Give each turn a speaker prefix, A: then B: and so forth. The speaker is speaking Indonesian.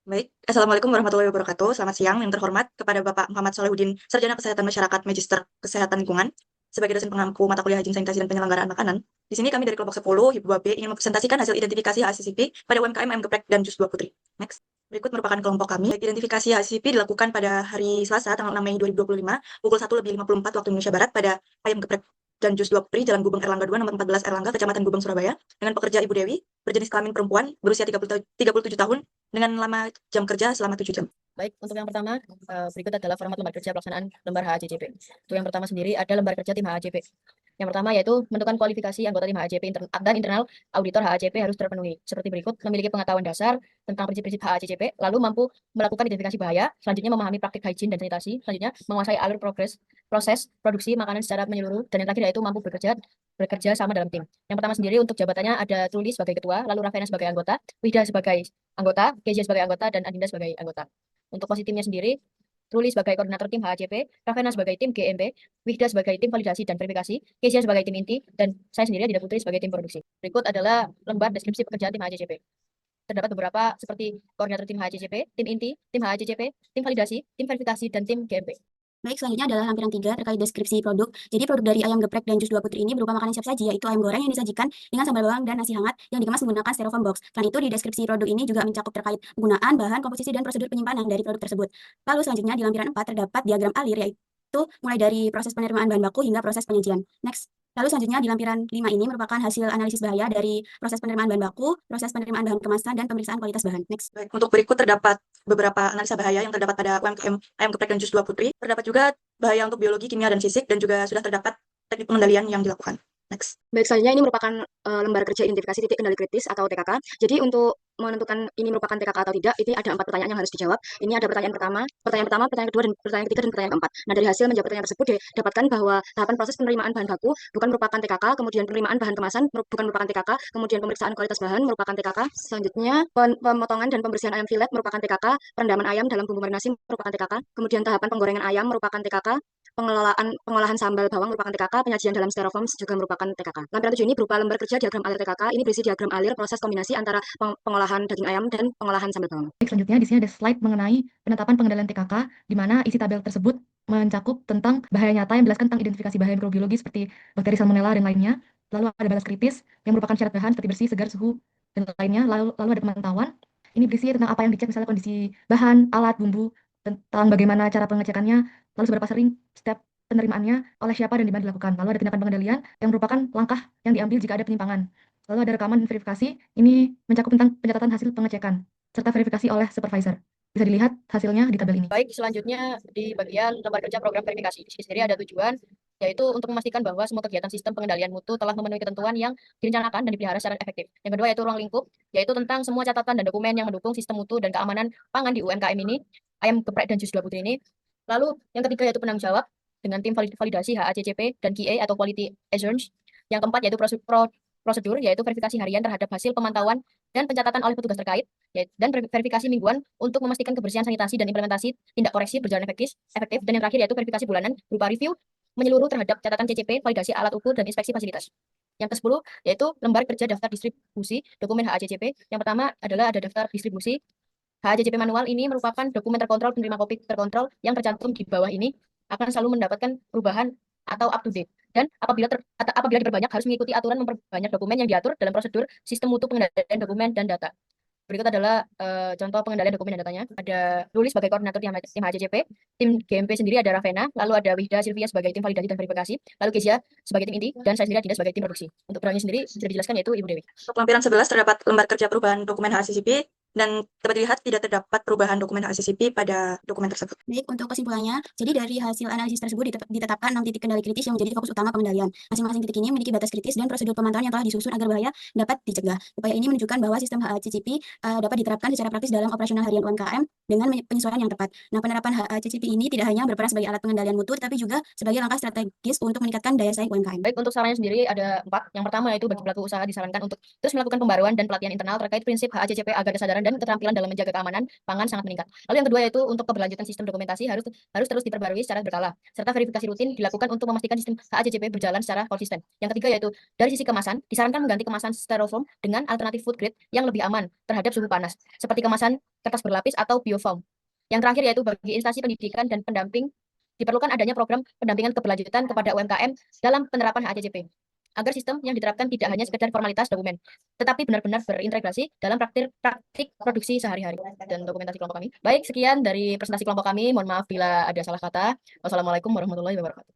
A: Baik, Assalamualaikum warahmatullahi wabarakatuh. Selamat siang yang terhormat kepada Bapak Muhammad Solehudin, Sarjana Kesehatan Masyarakat, Magister Kesehatan Lingkungan, sebagai dosen pengampu mata kuliah Hijin Sanitasi dan Penyelenggaraan Makanan. Di sini kami dari kelompok 10, Hibah B, ingin mempresentasikan hasil identifikasi HACCP pada UMKM Ayam Geprek dan Jus 2 Putri. Next. Berikut merupakan kelompok kami. Identifikasi HACCP dilakukan pada hari Selasa, tanggal 6 Mei 2025, pukul 1:54 waktu Indonesia Barat pada Ayam Geprek dan Jus 2 Putri, Jalan Gubeng Erlangga 2, nomor 14 Erlangga, Kecamatan Gubeng, Surabaya, dengan pekerja Ibu Dewi, berjenis kelamin perempuan, berusia 37 tahun, dengan lama jam kerja selama 7 jam.
B: Baik, untuk yang pertama, berikut adalah format lembar kerja pelaksanaan lembar HACCP. Untuk yang pertama sendiri ada lembar kerja tim HACCP. Yang pertama yaitu menentukan kualifikasi anggota tim HACCP dan internal auditor HACCP harus terpenuhi. Seperti berikut, memiliki pengetahuan dasar tentang prinsip-prinsip HACCP, lalu mampu melakukan identifikasi bahaya, selanjutnya memahami praktik hygiene dan sanitasi, selanjutnya menguasai alur proses produksi makanan secara menyeluruh, dan yang terakhir yaitu mampu bekerja sama dalam tim. Yang pertama sendiri untuk jabatannya ada Truly sebagai ketua, lalu Ravena sebagai anggota, Wida sebagai anggota, Kezia sebagai anggota, dan Adinda sebagai anggota. Untuk posisi timnya sendiri, Truly sebagai koordinator tim HACP, Ravena sebagai tim GMP, Wihda sebagai tim validasi dan verifikasi, Kezia sebagai tim inti, dan saya sendiri Adinda Putri sebagai tim produksi. Berikut adalah lembar deskripsi pekerjaan tim HACCP. Terdapat beberapa seperti koordinator tim HACCP, tim inti, tim HACCP, tim validasi, tim verifikasi, dan tim GMP.
C: Baik, selanjutnya adalah lampiran 3 terkait deskripsi produk. Jadi produk dari ayam geprek dan jus 2 putri ini berupa makanan siap saji, yaitu ayam goreng yang disajikan dengan sambal bawang dan nasi hangat yang dikemas menggunakan styrofoam box. Selain itu, di deskripsi produk ini juga mencakup terkait penggunaan, bahan, komposisi, dan prosedur penyimpanan dari produk tersebut. Lalu selanjutnya di lampiran 4 terdapat diagram alir, yaitu mulai dari proses penerimaan bahan baku hingga proses penyajian. Next. Lalu selanjutnya di lampiran 5 ini merupakan hasil analisis bahaya dari proses penerimaan bahan baku, proses penerimaan bahan kemasan, dan pemeriksaan kualitas bahan. Next.
A: Baik, untuk berikut terdapat beberapa analisa bahaya yang terdapat pada UMKM Ayam Geprek dan Jus 2 Putri. Terdapat juga bahaya untuk biologi, kimia, dan fisik, dan juga sudah terdapat teknik pengendalian yang dilakukan. Next.
D: Baik, selanjutnya ini merupakan lembar kerja identifikasi titik kendali kritis atau TKK. Jadi untuk menentukan ini merupakan TKK atau tidak, ini ada 4 pertanyaan yang harus dijawab. Ini ada pertanyaan pertama, pertanyaan kedua, dan pertanyaan ketiga, dan pertanyaan keempat. Nah, dari hasil menjawab pertanyaan tersebut didapatkan bahwa tahapan proses penerimaan bahan baku bukan merupakan TKK, kemudian penerimaan bahan kemasan bukan merupakan TKK, kemudian pemeriksaan kualitas bahan merupakan TKK. Selanjutnya, pemotongan dan pembersihan ayam filet merupakan TKK, perendaman ayam dalam bumbu marinasi merupakan TKK, kemudian tahapan penggorengan ayam merupakan TKK, pengolahan sambal bawang merupakan TKK, penyajian dalam styrofoam juga merupakan TKK. Lampiran 7 ini berupa lembar kerja diagram alir TKK. Ini berisi diagram alir proses kombinasi antara pengolahan daging ayam dan pengolahan sambal bawang.
E: Selanjutnya di sini ada slide mengenai penetapan pengendalian TKK, di mana isi tabel tersebut mencakup tentang bahaya nyata yang menjelaskan tentang identifikasi bahaya mikrobiologi seperti bakteri salmonella dan lainnya. Lalu ada balas kritis yang merupakan syarat bahan seperti bersih, segar, suhu, dan lainnya. Lalu ada pemantauan. Ini berisi tentang apa yang dicek, misalnya kondisi bahan, alat, bumbu, tentang bagaimana cara pengecekannya, lalu seberapa sering setiap penerimaannya, oleh siapa, dan di mana dilakukan. Lalu ada tindakan pengendalian yang merupakan langkah yang diambil jika ada penyimpangan. Lalu ada rekaman dan verifikasi, ini mencakup tentang pencatatan hasil pengecekan serta verifikasi oleh supervisor. Bisa dilihat hasilnya di tabel ini.
B: Baik, selanjutnya di bagian lembar kerja program verifikasi. Di sini sendiri ada tujuan, yaitu untuk memastikan bahwa semua kegiatan sistem pengendalian mutu telah memenuhi ketentuan yang direncanakan dan dipelihara secara efektif. Yang kedua yaitu ruang lingkup, yaitu tentang semua catatan dan dokumen yang mendukung sistem mutu dan keamanan pangan di UMKM ini, Ayam Geprek dan Jus 2 Putri ini. Lalu yang ketiga yaitu penanggung jawab dengan tim validasi HACCP dan QA atau Quality Assurance. Yang keempat yaitu prosedur, yaitu verifikasi harian terhadap hasil pemantauan dan pencatatan oleh petugas terkait, dan verifikasi mingguan untuk memastikan kebersihan sanitasi dan implementasi tindak koreksi berjalan efektif. Dan yang terakhir yaitu verifikasi bulanan berupa review menyeluruh terhadap catatan CCP, validasi alat ukur, dan inspeksi fasilitas. Yang ke-10 yaitu lembar kerja daftar distribusi dokumen HACCP. Yang pertama adalah ada daftar distribusi. HACCP manual ini merupakan dokumen terkontrol penerima kopi terkontrol yang tercantum di bawah ini akan selalu mendapatkan perubahan atau up to date. Dan apabila diperbanyak harus mengikuti aturan memperbanyak dokumen yang diatur dalam prosedur sistem mutu pengendalian dokumen dan data. Berikut adalah contoh pengendalian dokumen dan datanya. Ada Luli sebagai koordinator tim HACCP, tim GMP sendiri ada Ravena, lalu ada Wihda Sylvia sebagai tim validasi dan verifikasi, lalu Kezia sebagai tim inti, dan saya sendiri Adinda sebagai tim produksi. Untuk perannya sendiri sudah dijelaskan yaitu Ibu Dewi.
A: Untuk lampiran 11 terdapat lembar kerja perubahan dokumen HACCP, dan dapat dilihat tidak terdapat perubahan dokumen HACCP pada dokumen tersebut.
C: Baik, untuk kesimpulannya, jadi dari hasil analisis tersebut ditetapkan 6 titik kendali kritis yang menjadi fokus utama pengendalian. Masing-masing titik ini memiliki batas kritis dan prosedur pemantauan yang telah disusun agar bahaya dapat dicegah. Upaya ini menunjukkan bahwa sistem HACCP dapat diterapkan secara praktis dalam operasional harian UMKM dengan penyesuaian yang tepat. Nah, penerapan HACCP ini tidak hanya berperan sebagai alat pengendalian mutu, tapi juga sebagai langkah strategis untuk meningkatkan daya saing UMKM.
B: Baik, untuk sarannya sendiri ada 4. Yang pertama yaitu bagi pelaku usaha disarankan untuk terus melakukan pembaruan dan pelatihan internal terkait prinsip HACCP agar kesadaran kesadaran dan keterampilan dalam menjaga keamanan pangan sangat meningkat. Lalu yang kedua yaitu untuk keberlanjutan sistem dokumentasi harus terus diperbarui secara berkala, serta verifikasi rutin dilakukan untuk memastikan sistem HACCP berjalan secara konsisten. Yang ketiga yaitu dari sisi kemasan, disarankan mengganti kemasan styrofoam dengan alternatif food grade yang lebih aman terhadap suhu panas, seperti kemasan kertas berlapis atau biofoam. Yang terakhir yaitu bagi instansi pendidikan dan pendamping diperlukan adanya program pendampingan keberlanjutan kepada UMKM dalam penerapan HACCP agar sistem yang diterapkan tidak hanya sekedar formalitas dokumen, tetapi benar-benar berintegrasi dalam praktik produksi sehari-hari dan dokumentasi kelompok kami. Baik, sekian dari presentasi kelompok kami. Mohon maaf bila ada salah kata. Wassalamualaikum warahmatullahi wabarakatuh.